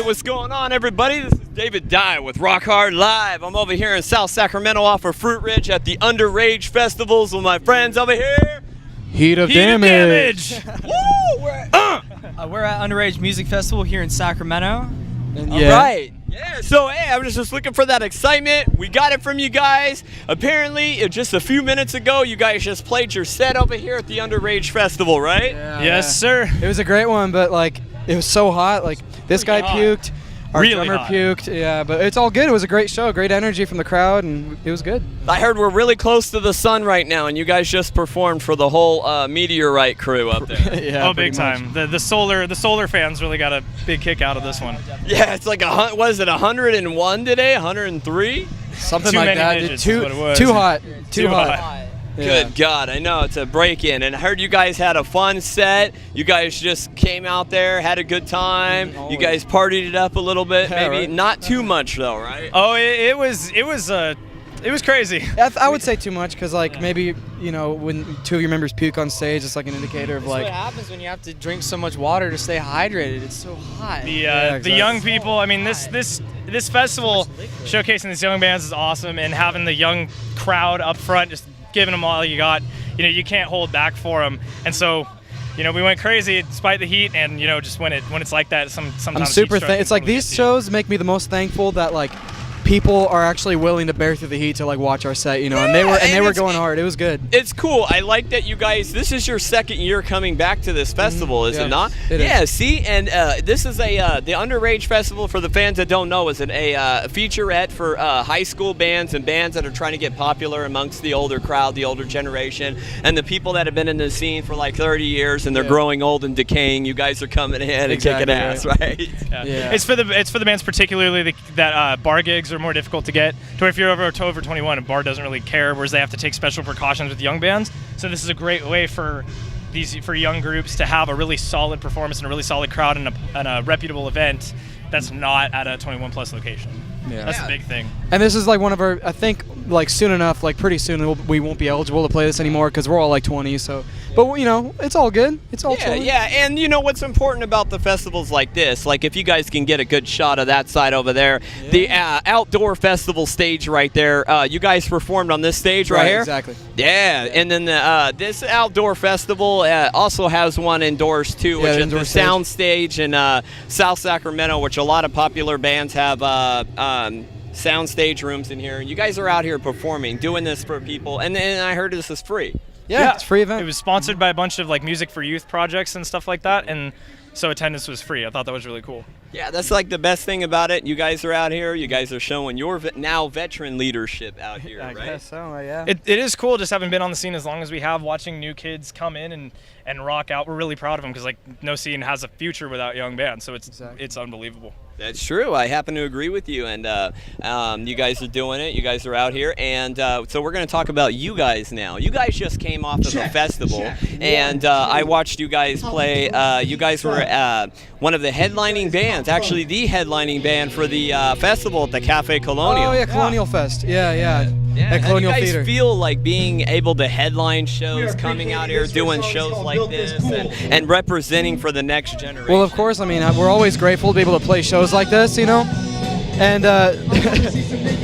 what's going on, everybody? This is David Dye with Rock Hard Live. I'm over here in South Sacramento off of Fruit Ridge at the Underrage festivals with my friends over here. Heat of Damage. Woo! We're at Underrage Music Festival here in Sacramento. Yeah. All right. Yeah, so hey, I was just looking for that excitement. We got it from you guys. Apparently, just a few minutes ago, you guys just played your set over here at the Underrage Festival, right? Yeah, Yes, sir. It was a great one, but like it was so hot. Like this guy puked, our Really drummer hot. puked. Yeah, but it's all good. It was a great show, great energy from the crowd, and it was good. I heard we're really close to the sun right now, and you guys just performed for the whole Meteorite crew up there. Yeah, Oh, big pretty much. time. The solar fans really got a big kick out of this one. Yeah, it's like was it 101 today? 103? Something Too like many that. digits Too is what it was. too hot. Too hot. Yeah. Good God, I know it's a break-in, and I heard you guys had a fun set. You guys just came out there, had a good time. You guys partied it up a little bit, Yeah, maybe right. not too much though, right? Oh, it was crazy. I would say too much because like maybe when two of your members puke on stage, it's like an indicator of That's what like. happens when you have to drink so much water to stay hydrated. It's so hot. The exactly. young people. I mean, this festival showcasing these young bands is awesome, and having the young crowd up front, just giving them all you got. You can't hold back for them, and so. We went crazy despite the heat, and just when it's like that, sometimes I'm super. heat stroke It's like can totally these get to you. shows make me the most thankful that like people are actually willing to bear through the heat to like watch our set. And they were it's- going hard. It was good. It's cool. I like that you guys. This is your second year coming back to this festival, is Yeah, it not? it is. Yeah. See, and this is the Underrage Festival. For the fans that don't know, is a featurette for high school bands and bands that are trying to get popular amongst the older crowd, the older generation, and the people that have been in the scene for like 30 years and they're Yeah. growing old and decaying. You guys are coming in and Exactly, kicking ass, right? Yeah. It's for the bands particularly that bar gigs are more difficult to get. To where if you're over 21, a bar doesn't really care, whereas they have to take special precautions with young bands. So this is a great way for young groups to have a really solid performance and a really solid crowd and a reputable event that's not at a 21 plus location. Yeah. That's the big thing. And this is like one of our. I think like soon enough, like pretty soon, we won't be eligible to play this anymore because we're all like 20. So, but it's all good. It's all Yeah, chilling. yeah, and what's important about the festivals like this, like if you guys can get a good shot of that side over there, the outdoor festival stage right there, you guys performed on this stage right here? Exactly. Yeah, and then this outdoor festival also has one indoors too, Yeah, which the is indoor the stage. Sound Stage in South Sacramento, which a lot of popular bands have sound stage rooms in here. You guys are out here performing, doing this for people, and I heard this is free. Yeah, it's a free event. It was sponsored by a bunch of like music for youth projects and stuff like that, and so attendance was free. I thought that was really cool. Yeah, that's like the best thing about it. You guys are out here. You guys are showing your now veteran leadership out here, I right? guess so. Yeah. It is cool just having been on the scene as long as we have, watching new kids come in and rock out. We're really proud of them because like no scene has a future without young bands, so it's unbelievable. That's true. I happen to agree with you, and you guys are doing it. You guys are out here, and so we're going to talk about you guys now. You guys just came off of a festival, and I watched you guys play. You guys were one of the headlining bands, actually the headlining band for the festival at the Cafe Colonial. Oh yeah, Colonial Fest. Yeah. Yeah, At Colonial how do you guys Theater. feel like being able to headline shows, coming out here, doing shows like this, and representing for the next generation? Well, of course. I mean, we're always grateful to be able to play shows like this, And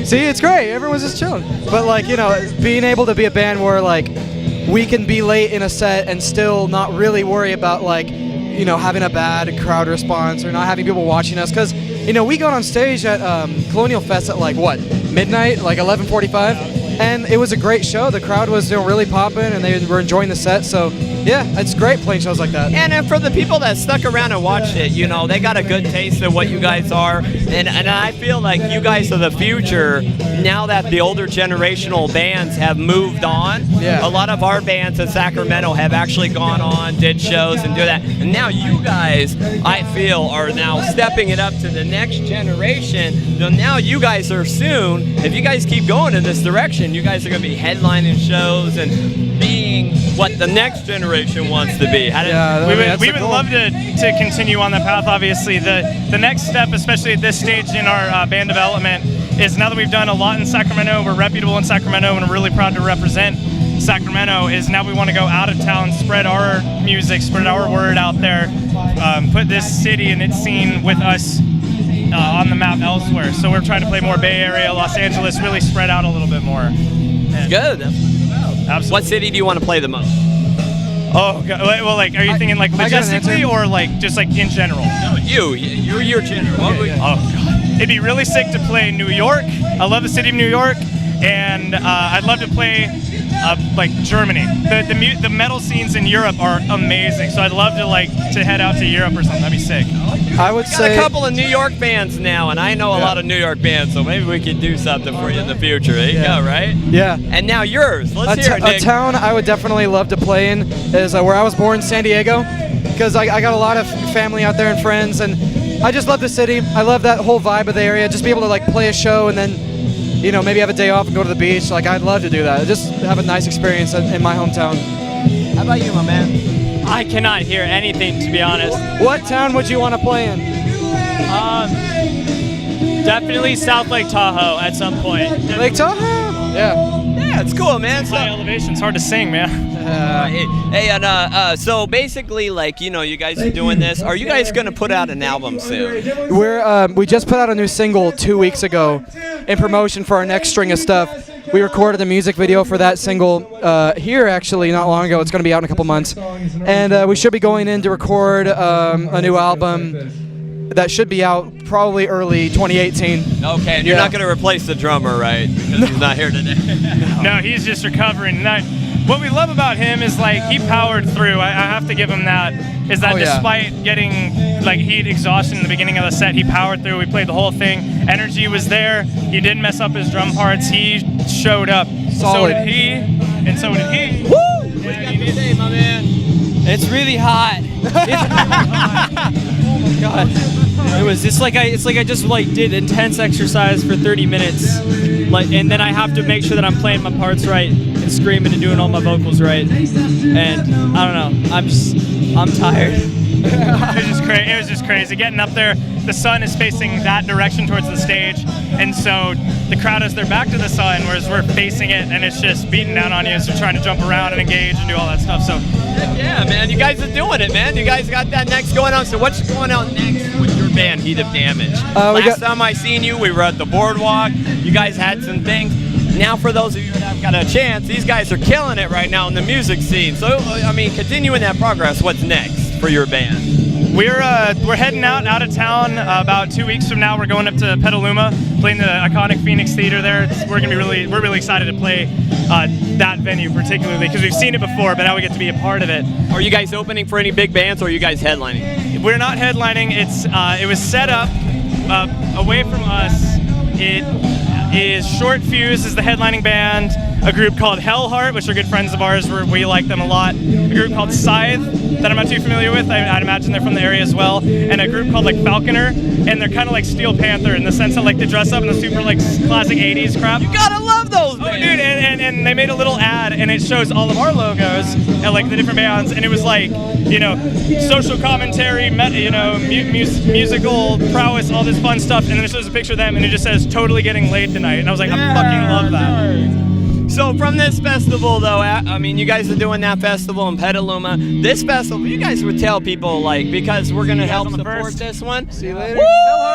see, it's great. Everyone's just chilling. But like, being able to be a band where like we can be late in a set and still not really worry about like, having a bad crowd response or not having people watching us, because we got on stage at Colonial Fest at like midnight, like 11:45, and it was a great show. The crowd was really popping and they were enjoying the set. So yeah, it's great playing shows like that. And for the people that stuck around and watched it, they got a good taste of what you guys are. And I feel like you guys are the future now that the older generational bands have moved on. Yeah. A lot of our bands in Sacramento have actually gone on, did shows and do that. And now you guys, I feel, are now stepping it up to the next generation. So now you guys are soon, if you guys keep going in this direction, you guys are going to be headlining shows and being what the next generation wants to be. We would love to continue on that path. Obviously, the next step, especially at this stage in our band development, is now that we've done a lot in Sacramento, we're reputable in Sacramento, and we're really proud to represent Sacramento. Is now we want to go out of town, spread our music, spread our word out there, put this city and its scene with us on the map elsewhere. So we're trying to play more Bay Area, Los Angeles, really spread out a little bit more. And Good. That's what it's about. Absolutely. What city do you want to play the most? Oh, God. Well, like, are you thinking like I got an logistically or like just like in general? No, you're general. What would- Oh God, it'd be really sick to play New York. I love the city of New York, and I'd love to play like Germany. The metal scenes in Europe are amazing, so I'd love to head out to Europe or something. That'd be sick. I would Got say a couple of New York bands now, and I know a lot of New York bands, so maybe we could do something for you in the future. There you go, right? yeah. And now yours. Let's hear it, A Nick. town I would definitely love to play in is where I was born, San Diego, because I got a lot of family out there and friends, and I just love the city. I love that whole vibe of the area. Just be able to like play a show and then, you know, maybe have a day off and go to the beach. Like I'd love to do that. Just have a nice experience in my hometown. How about you, my man? I cannot hear anything, to be honest. What town would you want to play in? Definitely South Lake Tahoe at some point. Lake Tahoe. Yeah. Yeah, it's cool, man. High elevation, it's hard to sing, man. Hey, and so basically, like, you know, you guys are doing this. Are you guys gonna put out an album soon? We just put out a new single 2 weeks ago in promotion for our next string of stuff. We recorded the music video for that single here actually not long ago. It's going to be out in a couple months, and we should be going in to record a new album that should be out probably early 2018. Okay, and you're not gonna replace the drummer, right? Because he's not here today. No, he's just recovering. And what we love about him is like he powered through. I have to give him that. Is that Oh, yeah. despite getting like heat exhaustion in the beginning of the set, he powered through. We played the whole thing. Energy was there. He didn't mess up his drum parts. He showed up. Solid. So did he, and so did he. Woo! What you got to say, my man? It's really hot. Oh my God. It's like I just like did intense exercise for 30 minutes, and then I have to make sure that I'm playing my parts right and screaming and doing all my vocals right. And I don't know. I'm tired. It was just crazy. Getting up there, the sun is facing that direction towards the stage, and so the crowd has their back to the sun, whereas we're facing it, and it's just beating down on you. So trying to jump around and engage and do all that stuff. So Yeah, man, you guys are doing it, man. You guys got that next going on. So what's going on next with your band, Heat of Damage? Last time I seen you, we were at the boardwalk. You guys had some things. Now, for those of you that have got a chance, these guys are killing it right now in the music scene. So, I mean, continuing that progress, what's next for your band? We're heading out of town about 2 weeks from now. We're going up to Petaluma, playing the iconic Phoenix Theater there. We're really excited to play that venue particularly because we've seen it before, but now we get to be a part of it. Are you guys opening for any big bands, or are you guys headlining? We're not headlining. It was set up away from us. It is Short Fuse is the headlining band, a group called Hellheart, which are good friends of ours, we like them a lot, a group called Scythe, that I'm not too familiar with, I'd imagine they're from the area as well, and a group called like Falconer, and they're kind of like Steel Panther in the sense that like they dress up in the super like classic 80s crap. You gotta love those Oh, bands. dude, and they made a little ad, and it shows all of our logos and like the different bands, and it was like, you know, social commentary, musical prowess, all this fun stuff, and then it shows a picture of them, and it just says "totally getting laid tonight," and I was like, I fucking love that. So from this festival, though, I mean, you guys are doing that festival in Petaluma. This festival, you guys would tell people, like, because we're gonna help on the support first. this one. See you later. Woo!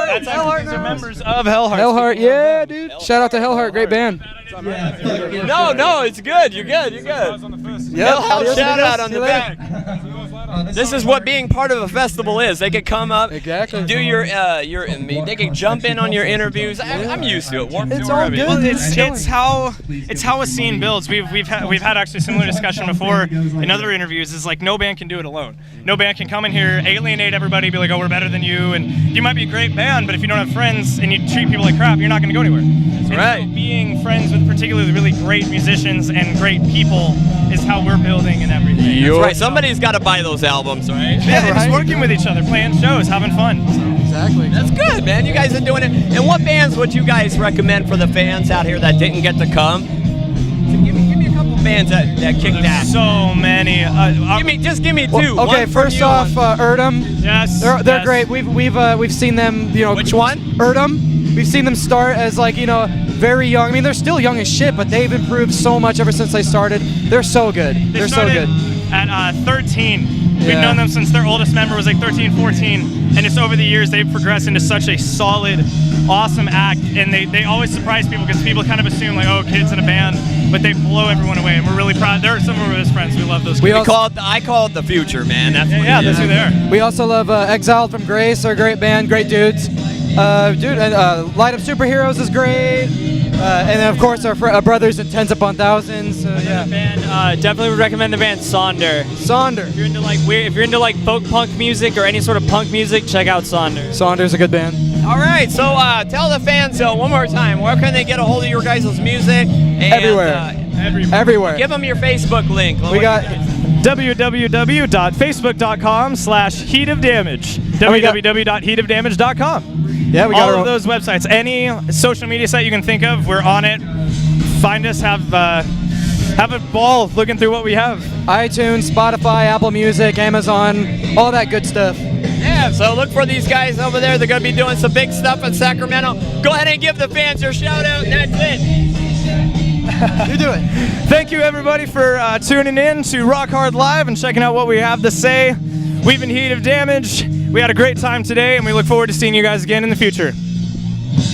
That's actually these are members of Hellheart. Hellheart, yeah, dude. Shout out to Hellheart, great band. No, it's good. You're good. You're good. Yeah, Shout out on the back. This is what being part of a festival is. They could come up, Exactly. do they can jump in on your interviews. I'm used to it. It's all good. Well, it's how a scene builds. We've had actually similar discussion before in other interviews. Is like no band can do it alone. No band can come in here, alienate everybody, be like, oh, we're better than you, and you might be a great band, but if you don't have friends and you treat people like crap, you're not going to go anywhere. And right. so being friends with particularly really great musicians and great people is how we're building and everything. That's right. Somebody's got to buy those albums, right? Yeah, just right. working with each other, playing shows, having fun. Exactly. That's good, man. You guys are doing it. And what bands would you guys recommend for the fans out here that didn't get to come? So give me a couple bands that kicked ass. So many. Give me two. Well, okay, One from first you, off, one- Erdem. Yes. They're yes. great. We've seen them. You know. Which one? Erdem. We've seen them start as like, you know, very young. I mean, they're still young as shit, but they've improved so much ever since they started. They're so good. They They're so started good. at 13. We've Yeah. known them since their oldest member was like 13, 14, and just over the years they've progressed into such a solid, awesome act, and they always surprise people because people kind of assume like, oh, kids in a band, but they blow everyone away, and we're really proud. They're some of our best friends. We love those kids. I call it the future, man. That's what Yeah, it that's is. who they are. We also love Exiled from Grace. They're a great band, great dudes. And Light Up Superheroes is great. And then of course our brothers in Tens Upon Thousands. Yeah. Band, definitely would recommend the band Sonder. Sonder. If you're into like folk punk music or any sort of punk music, check out Sonder. Sonder's a good band. All right, so tell the fans one more time, where can they get a hold of your guys' music? And, Everywhere. Everywhere. Give them your Facebook link. We got www.facebook.com/heatofdamage. www.heatofdamage.com. yeah, we got All our of those websites. Any social media site you can think of, we're on it. Find us, have a ball looking through what we have. iTunes, Spotify, Apple Music, Amazon, all that good stuff. Yeah, so look for these guys over there. They're going to be doing some big stuff in Sacramento. Go ahead and give the fans your shout out, and that's it. You do it. Thank you, everybody, for tuning in to Rock Hard Live and checking out what we have to say. We've been Heat of Damage. We had a great time today, and we look forward to seeing you guys again in the future.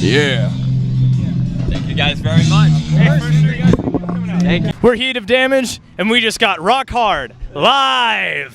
Yeah. Thank you guys very much. Thank you. We're Heat of Damage, and we just got Rock Hard Live.